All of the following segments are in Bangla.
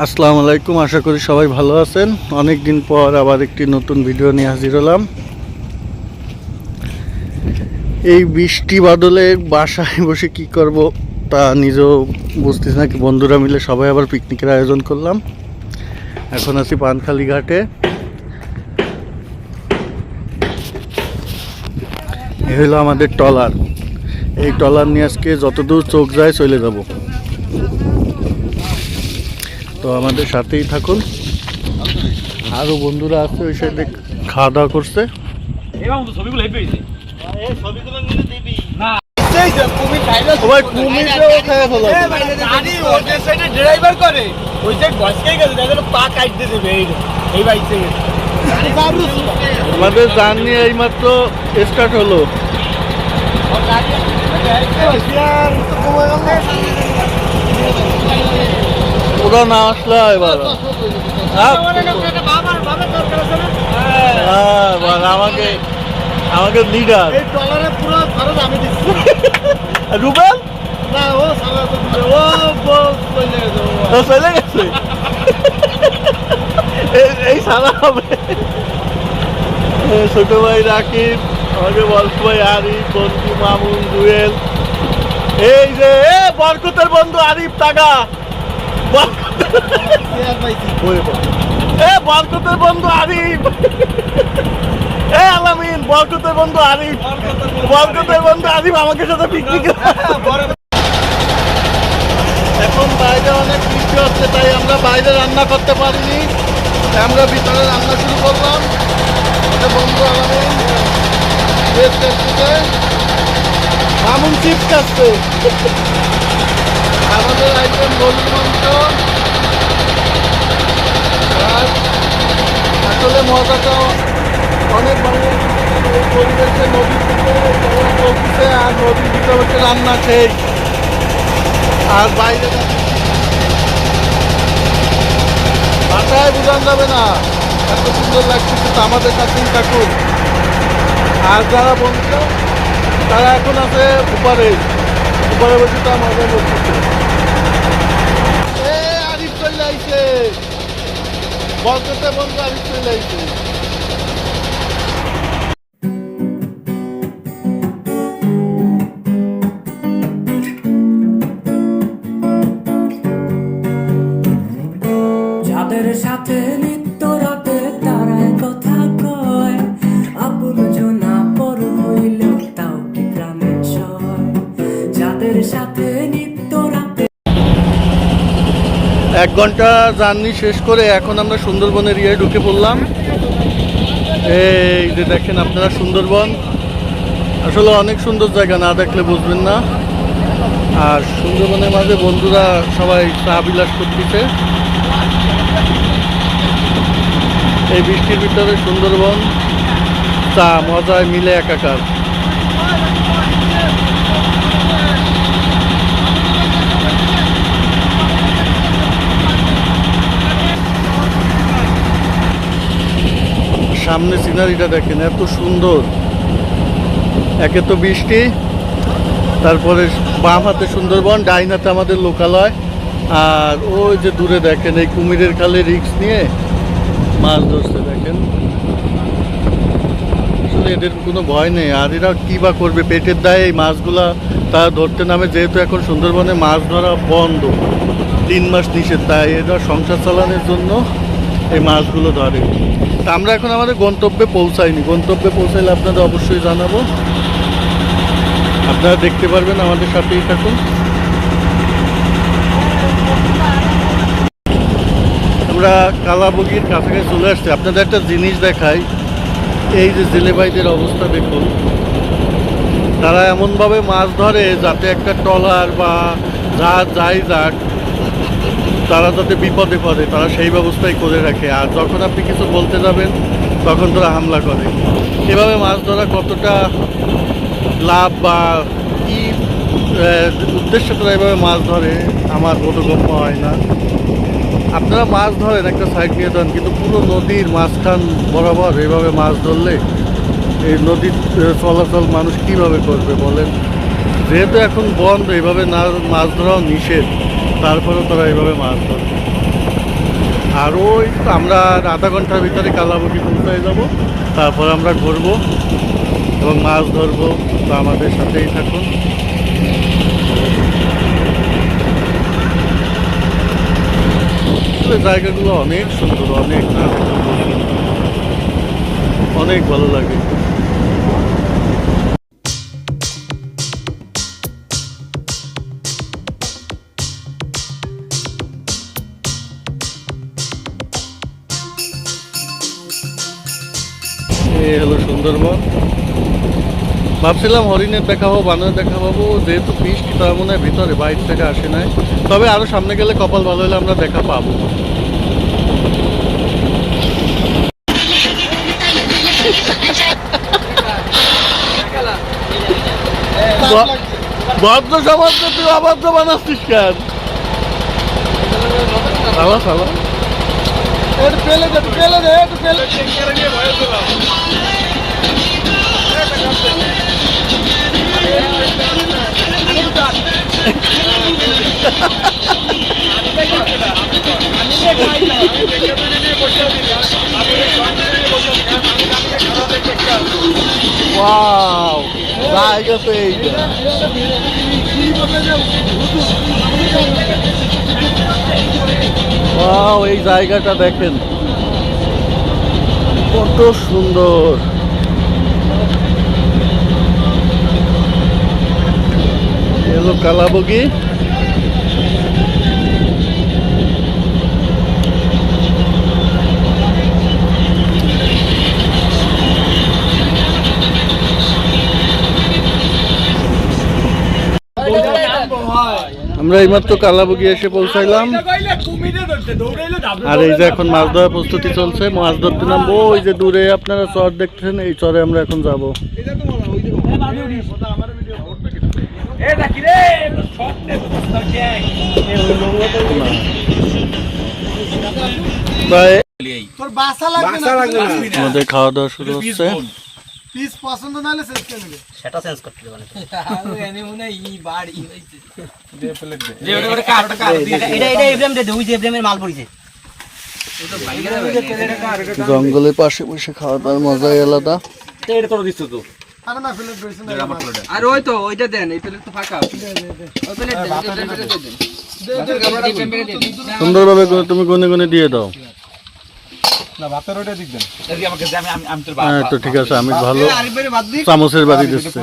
আসসালামু আলাইকুম, আশা করি সবাই ভালো আছেন। অনেক দিন পর আবার একটি নতুন ভিডিও নিয়ে হাজির হলাম। এই বৃষ্টি বাদলে বাসায় বসে কি করব তা নিজেও বুঝতেছি না। কি বন্ধুরা মিলে সবাই আবার পিকনিকের আয়োজন করলাম। এখন আছি পানখালি ঘাটে। এই হলো আমাদের ট্রলার। এই ট্রলার নিয়ে আজকে যতদূর চোখ যায় চলে যাব। তো আমাদের সাথেই থাকুন। আরো বন্ধুরা আছে ওই সাইডে, খাওয়া দাওয়া করছে। আমাদের জার্নি এইমাত্র স্টার্ট হলো। ওরা না আসলে এবার আমাকে আমাকে লিডার রুবেল চলে গেছে। এই সারা হবে ছোট ভাই রাকিব, আমাকে বড় ভাই আরিফ, বন্ধু মামুন, জুয়েল, এই যে বরকতের বন্ধু আরিফ টাকা, বরকতের বন্ধু আরিফ, আলামিন, বরকতের বন্ধু আরিফ, বরকতের বন্ধু আরিফ আমাকে সাথে পিকনিক। এখন বাইরে অনেক বৃষ্টি হচ্ছে, তাই আমরা বাইরে রান্না করতে পারিনি। আমরা ভিতরে রান্না শুরু করলাম। বন্ধু আলামিন মামুন চিপস খাচ্ছে। আমাদের আইটেম গরুর মাংস। আসলে মজাটা অনেক ভালো। পরিবেশে নদীর চলছে আর নদীর ভিতরে হচ্ছে রান্না খেয়ে আর বাইরে বাসায় বোঝানো যাবে না এত সুন্দর লাগছে। আমাদের কাছেই থাকুন। আর যারা বন্ধু তারা এখন আছে উপরে বসে তো মজা করতেছে। আরিফ চলে আইছে, বলতে বন্ধু আরিফ চলে আইছে। যাদের সাথে নিত্য রাতে তারাই কথা কয়, আপন জনা পর হইলেও তাও কি প্রাণে সয়। যাদের সাথে নিত্য রাতে 1 ঘন্টা জার্নি শেষ করে এখন আমরা সুন্দরবনের এরিয়ায় ঢুকে পড়লাম। এই যে দেখেন আপনারা সুন্দরবন, আসলে অনেক সুন্দর জায়গা, না দেখলে বুঝবেন না। আর সুন্দরবনের মাঝে বন্ধুরা সবাই চা বিলাস করতেছে। এই বৃষ্টির ভিতরে সুন্দরবন চা মজায় মিলে একাকার। সামনে সিনারিটা দেখেন, এত সুন্দর। একে তো বৃষ্টি, তারপরে বাম হাতে সুন্দরবন, ডাইন হাতে আমাদের লোকালয়। আর ওই যে দূরে দেখেন এই কুমিরের খালে রিক্স নিয়ে মাছ ধরছে দেখেন। আসলে এদের কোনো ভয় নেই। আর এরা কী বা করবে, পেটের দায়ে এই মাছগুলা তারা ধরতে নামে। যেহেতু এখন সুন্দরবনে মাছ ধরা বন্ধ, 3 মাস নিষেধ, তাই এরা সংসার চালানোর জন্য এই মাছগুলো ধরে। তা আমরা এখন আমাদের গন্তব্যে পৌঁছাইনি। গন্তব্যে পৌঁছাইলে আপনাদের অবশ্যই জানাবো। আপনারা দেখতে পারবেন, আমাদের সাথেই থাকুন। আমরা কালাবগির কাছাকাছি চলে আসছি। আপনাদের একটা জিনিস দেখাই, এই যে জেলে ভাইদের অবস্থা দেখুন। তারা এমনভাবে মাছ ধরে যাতে একটা ট্রলার বা যাই যাক তারা যাতে বিপদে পড়ে, তারা সেই ব্যবস্থাই করে রাখে। আর যখন আপনি কিছু বলতে যাবেন তখন তারা হামলা করে। এভাবে মাছ ধরা কতটা লাভ বা কী উদ্দেশ্যে তারা এভাবে মাছ ধরে আমার বোধগম্য হয় না। আপনারা মাছ ধরেন, একটা সাইড নিয়ে ধরেন, কিন্তু পুরো নদীর মাঝখান বরাবর এভাবে মাছ ধরলে এই নদীর চলাচল মানুষ কীভাবে করবে বলেন। যেহেতু এখন বন্ধ, এইভাবে না মাছ ধরাও নিষেধ, তারপরেও তারা এইভাবে মাছ ধরে। আর ওই তো আমরা আর আধা ঘন্টার ভিতরে কালাবুগি পৌঁছায় যাব, তারপর আমরা ঘুরবো এবং মাছ ধরবো। তো আমাদের সাথেই থাকুন। আসলে জায়গাগুলো অনেক সুন্দর, অনেক না দেখলে বলবো না। অনেক ভালো লাগে। এই হলো সুন্দরবন। ভাবছিলাম হরিণের দেখা পাবো, বানরের দেখা পাবো, যেহেতু বৃষ্টি তার মনে হয় ভিতরে, বাইরে থেকে আসে নাই। তবে আরো সামনে গেলে কপাল ভালো হলে আমরা দেখা পাবো। ভদ্র সমাজ তুই অভদ্র বানাচ্ছিস কেন? চালা চালা ওয়াও, জায়গা তো এইটা। ওয়াও, এই জায়গাটা দেখেন কত সুন্দর। এলো কালাবুগি। আমরা এইমাত্র কালাবুগি এসে পৌঁছাইলাম। আর এই যে এখন মাছ ধরার প্রস্তুতি চলছে, মাছ ধরতে নামবো। ওই যে দূরে আপনারা চর দেখতেছেন, এই চরে আমরা এখন যাব। আমাদের খাওয়া দাওয়া শুরু হচ্ছে। পছন্দ না হলে সেটা চেঞ্জ করতে হবে মাল পড়িছে। জঙ্গলের পাশে বসে খাওয়া দাওয়ার মজাই আলাদা। আর ওই তো ওইটা দেন, এই প্লেট তো ফাঁকা। সুন্দরভাবে তুমি গুনে গুনে দিয়ে দাও। হ্যাঁ তো ঠিক আছে, আমি ভালো চামচের বাড়ি দিচ্ছি।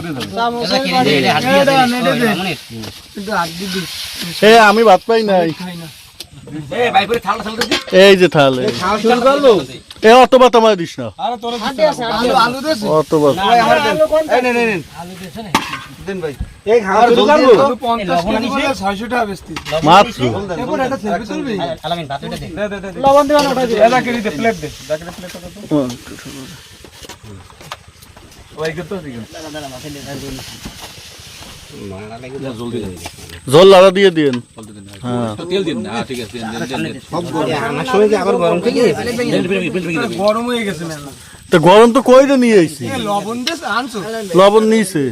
আমি ভাত পাই নাই। এই যে থাল, এ অত ভাত আমার দিস না, অত ভাত মাত্র। ঝোল লাড়া দিয়ে দিন। হ্যাঁ গরম হয়ে গেছে না, তো গরম তো কইরে নিয়ে আইছি। লবণ দিয়ে আনছো? লবণ নিয়েছে।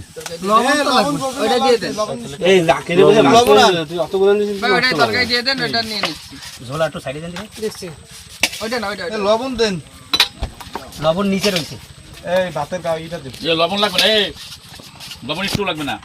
লবণ তো ওইটা দিয়ে দেন। এই লাকের লবণ তুই অতগুলো নিছিস, ভাই ওইটা তরকারি দিয়ে দেন, ওইটা নিয়ে নিচ্ছি। ঝোলা একটু সাইডে দেন দিছি। ওইটা না, ওইটা লবণ দেন। লবণ নিচে রইছে। এই ভাতের গাও এটা দে। লবণ লাগবে না, লবণ একটু লাগবে না।